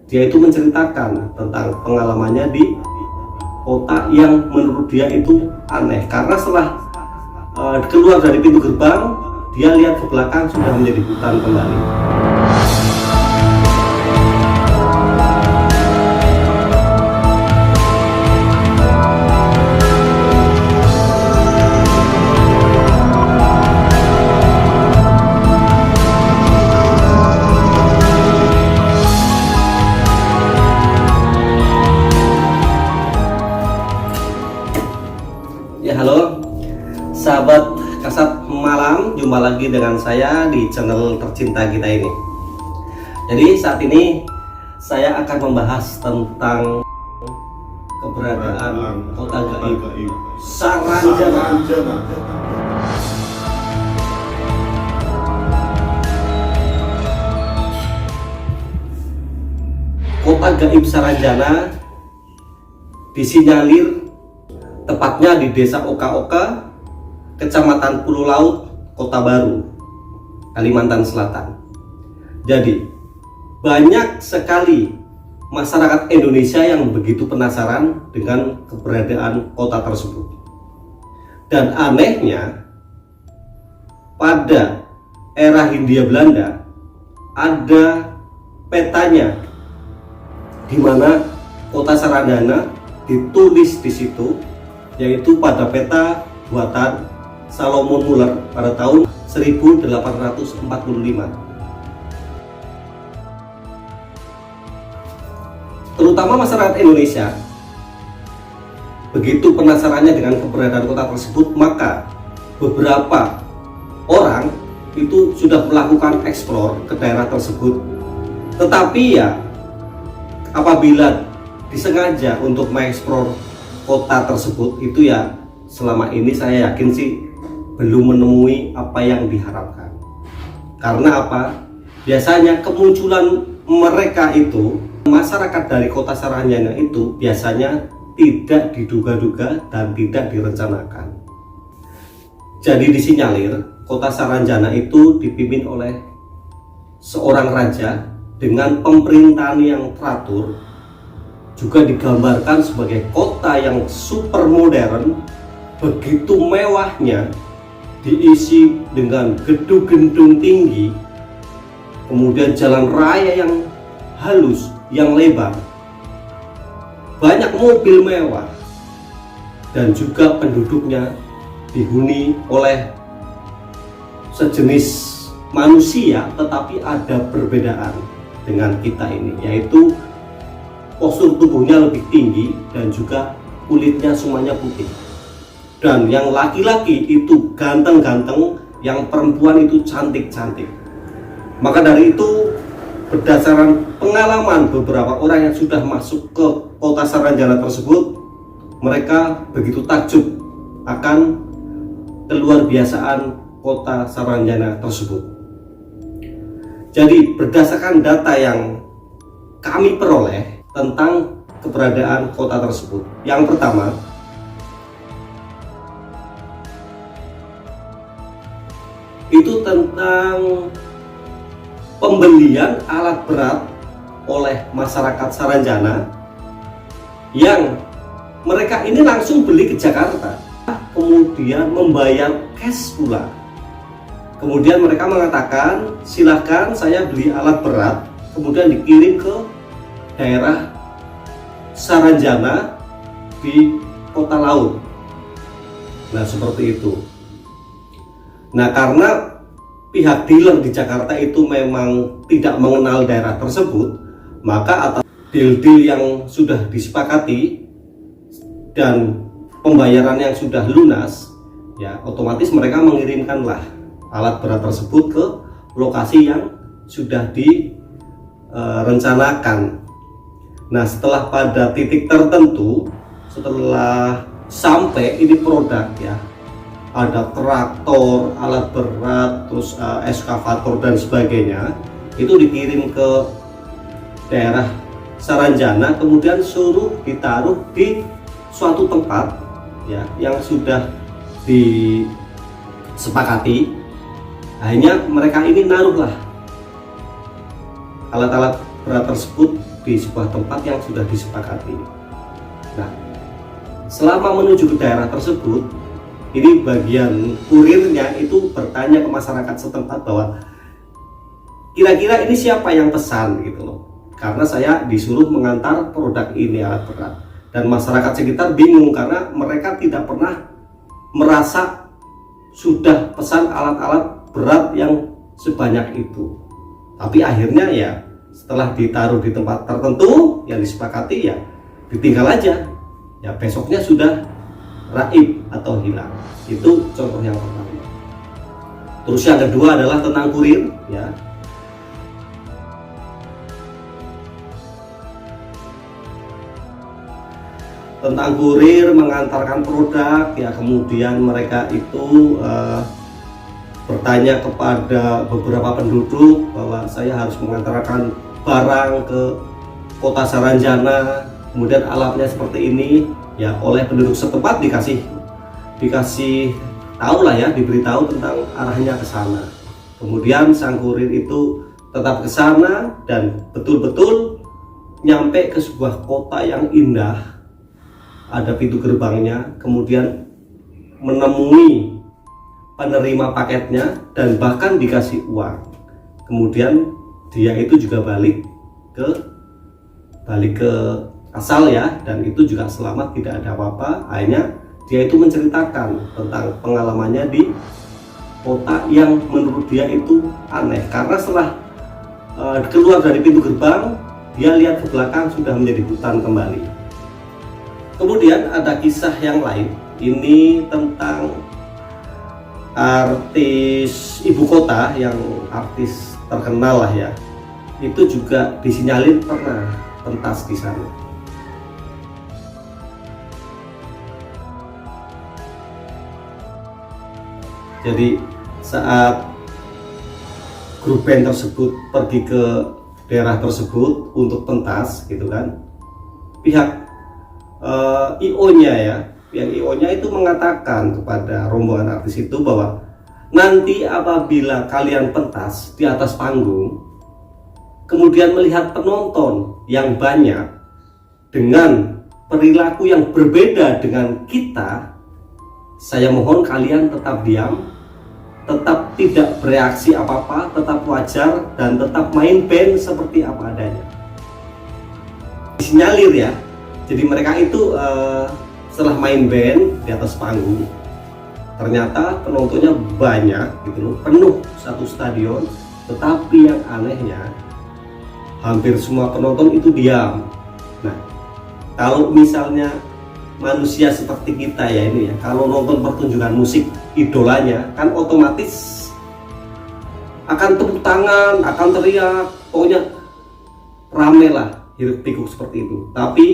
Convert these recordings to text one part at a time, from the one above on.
Dia itu menceritakan tentang pengalamannya di kota yang menurut dia itu aneh, karena setelah keluar dari pintu gerbang, dia lihat ke belakang sudah menjadi hutan kembali. Ya, halo sahabat Kasat Malam, jumpa lagi dengan saya di channel tercinta kita ini. Jadi saat ini saya akan membahas tentang keberadaan kota gaib Saranjana. Kota gaib Saranjana disinyalir tepatnya di Desa Oka-Oka, Kecamatan Pulau Laut, Kota Baru, Kalimantan Selatan. Jadi, banyak sekali masyarakat Indonesia yang begitu penasaran dengan keberadaan kota tersebut. Dan anehnya, pada era Hindia Belanda ada petanya di mana kota Saranjana ditulis di situ, yaitu pada peta buatan Salomon Muller pada tahun 1845. Terutama masyarakat Indonesia begitu penasarannya dengan keberadaan kota tersebut, maka beberapa orang itu sudah melakukan eksplor ke daerah tersebut. Tetapi ya, apabila disengaja untuk mengeksplor kota tersebut, itu ya selama ini saya yakin sih belum menemui apa yang diharapkan. Karena apa? Biasanya kemunculan mereka itu, masyarakat dari kota Saranjana itu biasanya tidak diduga-duga dan tidak direncanakan. Jadi disinyalir kota Saranjana itu dipimpin oleh seorang raja dengan pemerintahan yang teratur, juga digambarkan sebagai kota yang super modern, begitu mewahnya, diisi dengan gedung-gedung tinggi, kemudian jalan raya yang halus, yang lebar, banyak mobil mewah, dan juga penduduknya dihuni oleh sejenis manusia, tetapi ada perbedaan dengan kita ini, yaitu postur tubuhnya lebih tinggi dan juga kulitnya semuanya putih. Dan yang laki-laki itu ganteng-ganteng, yang perempuan itu cantik-cantik. Maka dari itu, berdasarkan pengalaman beberapa orang yang sudah masuk ke kota Saranjana tersebut, mereka begitu takjub akan keluar biasaan kota Saranjana tersebut. Jadi berdasarkan data yang kami peroleh tentang keberadaan kota tersebut, yang pertama, itu tentang pembelian alat berat oleh masyarakat Saranjana, yang mereka ini langsung beli ke Jakarta, kemudian membayar cash pula. Kemudian mereka mengatakan, silahkan saya beli alat berat, kemudian dikirim ke daerah Saranjana di Kota Laut. Nah, seperti itu. Nah, karena pihak dealer di Jakarta itu memang tidak mengenal daerah tersebut, maka atas deal-deal yang sudah disepakati dan pembayaran yang sudah lunas, ya otomatis mereka mengirimkanlah alat berat tersebut ke lokasi yang sudah direncanakan. Nah, setelah pada titik tertentu, setelah sampai ini produk, ya ada traktor, alat berat, terus eskavator dan sebagainya, itu dikirim ke daerah Saranjana, kemudian suruh ditaruh di suatu tempat, ya yang sudah disepakati. Akhirnya mereka ini naruhlah alat-alat berat tersebut di sebuah tempat yang sudah disepakati. Nah, selama menuju ke daerah tersebut, ini bagian kurirnya itu bertanya ke masyarakat setempat bahwa kira-kira ini siapa yang pesan gitu loh, karena saya disuruh mengantar produk ini, alat berat. Dan masyarakat sekitar bingung karena mereka tidak pernah merasa sudah pesan alat-alat berat yang sebanyak itu. Tapi akhirnya ya setelah ditaruh di tempat tertentu yang disepakati, ya ditinggal aja, ya besoknya sudah raib atau hilang. Itu contoh yang pertama. Terus yang kedua adalah tentang kurir, ya. Tentang kurir mengantarkan produk, ya kemudian mereka itu bertanya kepada beberapa penduduk bahwa saya harus mengantarkan barang ke kota Saranjana, kemudian alatnya seperti ini, ya oleh penduduk setempat dikasih tahu lah ya, diberitahu tentang arahnya ke sana. Kemudian sang kurir itu tetap ke sana dan betul-betul nyampe ke sebuah kota yang indah. Ada pintu gerbangnya, kemudian menemui penerima paketnya dan bahkan dikasih uang. Kemudian dia itu juga balik ke asal ya, dan itu juga selamat, tidak ada apa-apa. Akhirnya dia itu menceritakan tentang pengalamannya di kota yang menurut dia itu aneh, karena setelah keluar dari pintu gerbang, dia lihat ke belakang sudah menjadi hutan kembali. Kemudian ada kisah yang lain, ini tentang artis ibu kota yang artis terkenal lah ya, itu juga disinyalir pernah pentas di sana. Jadi saat grup band tersebut pergi ke daerah tersebut untuk pentas gitu kan, pihak pihak IO-nya itu mengatakan kepada rombongan artis itu bahwa nanti apabila kalian pentas di atas panggung, kemudian melihat penonton yang banyak dengan perilaku yang berbeda dengan kita, saya mohon kalian tetap diam, tetap tidak bereaksi apa-apa, tetap wajar, dan tetap main band seperti apa adanya. Disinyalir ya. Jadi mereka itu setelah main band di atas panggung, ternyata penontonnya banyak gitu loh, penuh satu stadion. Tetapi yang anehnya, hampir semua penonton itu diam. Nah, kalau misalnya manusia seperti kita ya ini ya, kalau nonton pertunjukan musik idolanya kan otomatis akan tepuk tangan, akan teriak, pokoknya rame lah, hiruk pikuk seperti itu. Tapi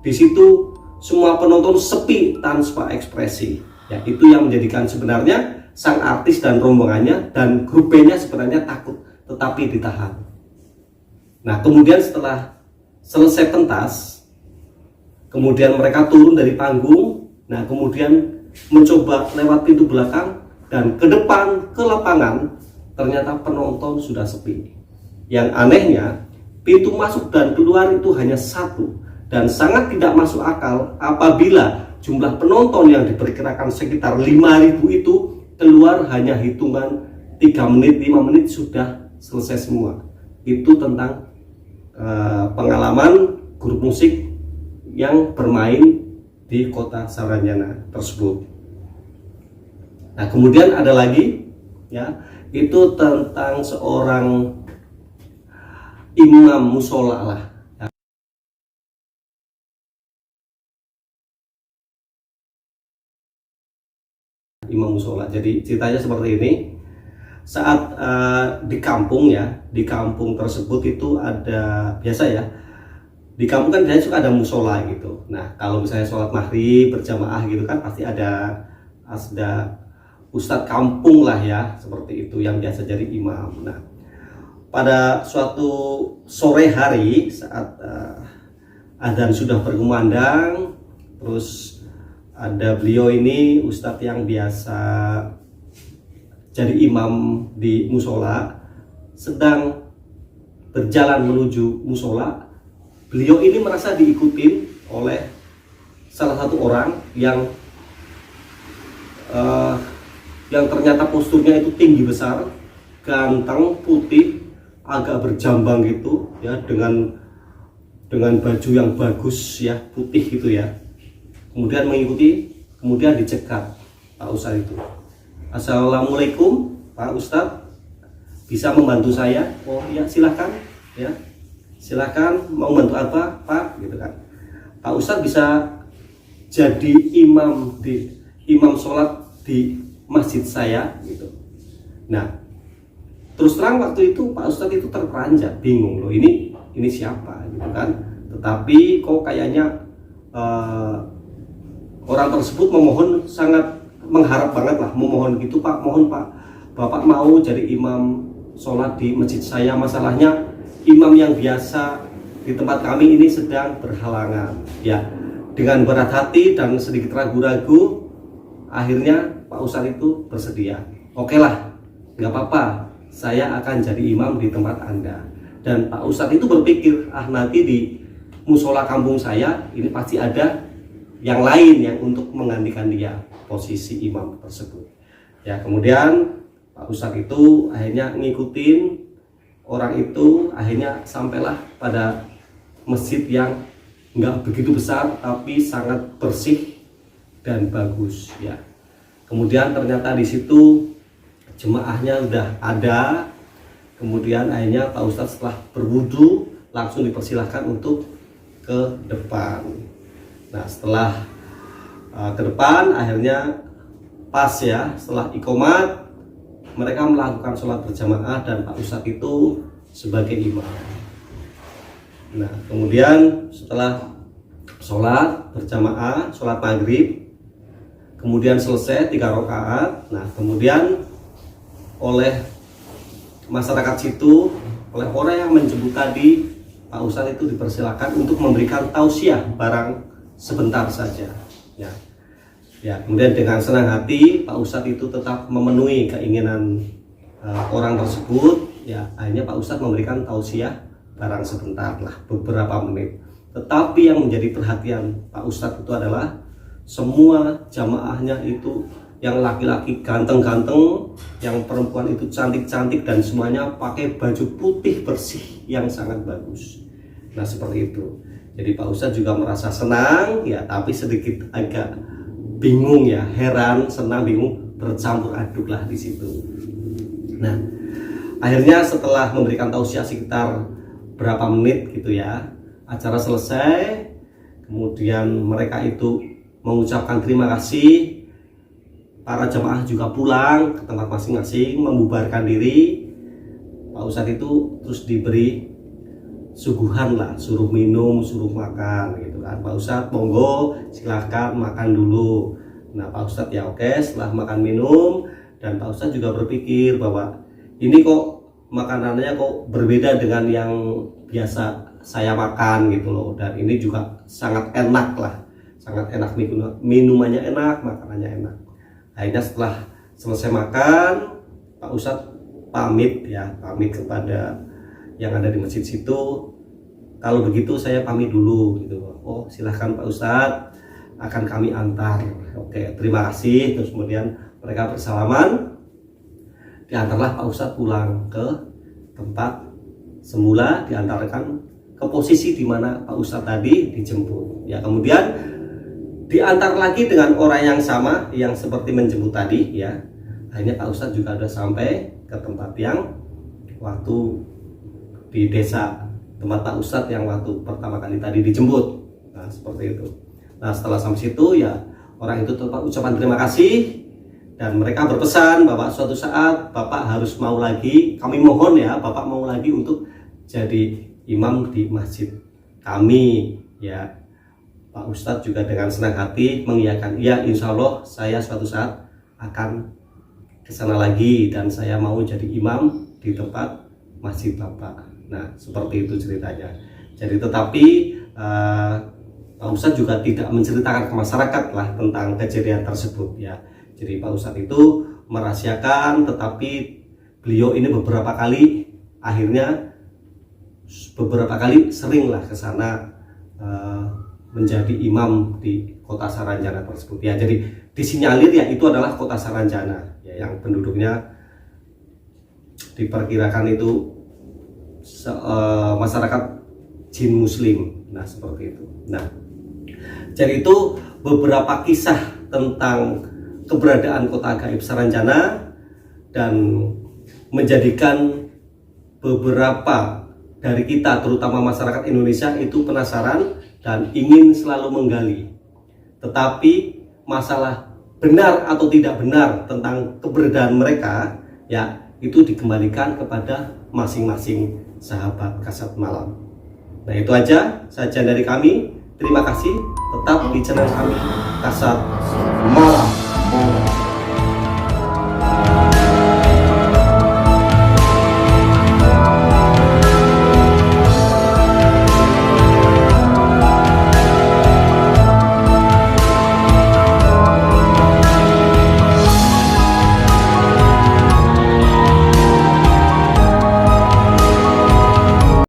di situ semua penonton sepi tanpa ekspresi. Ya, itu yang menjadikan sebenarnya sang artis dan rombongannya dan grup bandnya sebenarnya takut, tetapi ditahan. Nah, kemudian setelah selesai pentas, kemudian mereka turun dari panggung. Nah, kemudian mencoba lewat pintu belakang dan ke depan ke lapangan. Ternyata penonton sudah sepi. Yang anehnya, pintu masuk dan keluar itu hanya satu. Dan sangat tidak masuk akal apabila jumlah penonton yang diperkirakan sekitar 5.000 itu keluar hanya hitungan 3 menit, 5 menit sudah selesai semua. Itu tentang pengalaman grup musik yang bermain di kota Saranjana tersebut. Nah, kemudian ada lagi ya, itu tentang seorang imam musola lah. Imam musola. Jadi ceritanya seperti ini. Saat di kampung ya, di kampung tersebut itu ada, biasa ya, di kampung kan biasanya suka ada musola gitu. Nah, kalau misalnya sholat maghrib berjamaah gitu kan pasti ada ustadz kampung lah ya, seperti itu yang biasa jadi imam. Nah, pada suatu sore hari saat adzan sudah berkumandang, terus ada beliau ini ustadz yang biasa jadi imam di musola sedang berjalan menuju musola. beliau ini merasa diikutin oleh salah satu orang yang ternyata posturnya itu tinggi besar, ganteng, putih, agak berjambang gitu ya, dengan baju yang bagus ya, putih gitu ya. Kemudian mengikuti, kemudian dicegat Pak Ustadz itu. Assalamualaikum Pak Ustadz, bisa membantu saya? Oh iya silahkan ya, silahkan, mau bantu apa Pak gitu kan. Pak Ustadz bisa jadi imam sholat di masjid saya gitu. Nah terus terang waktu itu Pak Ustadz itu terperanjat, bingung loh, ini siapa gitu kan. Tetapi kok kayaknya orang tersebut memohon, sangat mengharap banget lah, memohon gitu, Pak, mohon Pak, Bapak mau jadi imam sholat di masjid saya, masalahnya imam yang biasa di tempat kami ini sedang berhalangan ya. Dengan berat hati dan sedikit ragu-ragu, akhirnya Pak Ustadz itu bersedia. Oke lah, nggak apa-apa, saya akan jadi imam di tempat Anda. Dan Pak Ustadz itu berpikir, nanti di musola kampung saya ini pasti ada yang lain yang untuk menggantikan dia posisi imam tersebut. Ya, kemudian Pak Ustadz itu akhirnya ngikutin orang itu, akhirnya sampailah pada masjid yang nggak begitu besar tapi sangat bersih dan bagus ya. Kemudian ternyata di situ jemaahnya udah ada. Kemudian akhirnya Pak Ustadz setelah berwudu langsung dipersilahkan untuk ke depan. Nah setelah ke depan akhirnya pas ya, setelah iqomat mereka melakukan sholat berjamaah dan Pak Ustadz itu sebagai imam. Nah kemudian setelah sholat berjamaah, sholat maghrib, kemudian selesai 3 rakaat. Nah kemudian oleh masyarakat situ, oleh orang yang menjemput tadi, Pak Ustadz itu dipersilakan untuk memberikan tausiah barang sebentar saja ya. Ya, kemudian dengan senang hati Pak Ustadz itu tetap memenuhi keinginan orang tersebut ya. Akhirnya Pak Ustadz memberikan tausiah barang sebentar lah, beberapa menit. Tetapi yang menjadi perhatian Pak Ustadz itu adalah semua jamaahnya itu yang laki-laki ganteng-ganteng, yang perempuan itu cantik-cantik, dan semuanya pakai baju putih bersih yang sangat bagus. Nah seperti itu. Jadi Pak Ustadz juga merasa senang ya, tapi sedikit agak bingung ya, heran, senang, bingung, bercampur aduk lah di situ. Nah akhirnya setelah memberikan tausiah sekitar berapa menit gitu ya, acara selesai. Kemudian mereka itu mengucapkan terima kasih. Para jemaah juga pulang ke tempat masing-masing, membubarkan diri. Pak Ustadz itu terus diberi suguhan lah, suruh minum, suruh makan gitu kan. Pak Ustadz monggo silahkan makan dulu. Nah Pak Ustadz ya oke, setelah makan minum, dan Pak Ustadz juga berpikir bahwa ini kok makanannya kok berbeda dengan yang biasa saya makan gitu loh, dan ini juga sangat enak lah, sangat enak, minumannya enak, makanannya enak. Akhirnya setelah selesai makan, Pak Ustadz pamit ya, pamit kepada yang ada di masjid situ. Kalau begitu saya pamit dulu gitu. Oh silahkan Pak Ustadz, akan kami antar. Oke, terima kasih. Terus kemudian mereka bersalaman, diantarlah Pak Ustadz pulang ke tempat semula, diantarkan ke posisi di mana Pak Ustadz tadi dijemput. Ya kemudian diantar lagi dengan orang yang sama yang seperti menjemput tadi ya. Akhirnya Pak Ustadz juga sudah sampai ke tempat yang waktu di desa, tempat Pak Ustadz yang waktu pertama kali tadi dijemput. Nah seperti itu. Nah setelah sampai situ ya, orang itu tetap ucapan terima kasih, dan mereka berpesan bahwa suatu saat Bapak harus mau lagi, kami mohon ya Bapak mau lagi untuk jadi imam di masjid kami ya. Pak Ustadz juga dengan senang hati mengiyakan, iya insya Allah saya suatu saat akan ke sana lagi dan saya mau jadi imam di tempat masjid Bapak. Nah seperti itu ceritanya. Jadi tetapi Pak Ustadz juga tidak menceritakan ke masyarakat lah tentang kejadian tersebut ya. Jadi Pak Ustadz itu merahasiakan, tetapi beliau ini beberapa kali akhirnya beberapa kali seringlah ke sana menjadi imam di kota Saranjana tersebut ya. Jadi disinyalir ya itu adalah kota Saranjana ya, yang penduduknya diperkirakan itu masyarakat Jin Muslim. Nah seperti itu. Nah jadi itu beberapa kisah tentang keberadaan kota gaib Saranjana, dan menjadikan beberapa dari kita, terutama masyarakat Indonesia, itu penasaran dan ingin selalu menggali. Tetapi masalah benar atau tidak benar tentang keberadaan mereka ya, itu dikembalikan kepada masing-masing sahabat Kasat Malam. Nah itu aja saja dari kami. Terima kasih, tetap di channel kami Kasat Malam.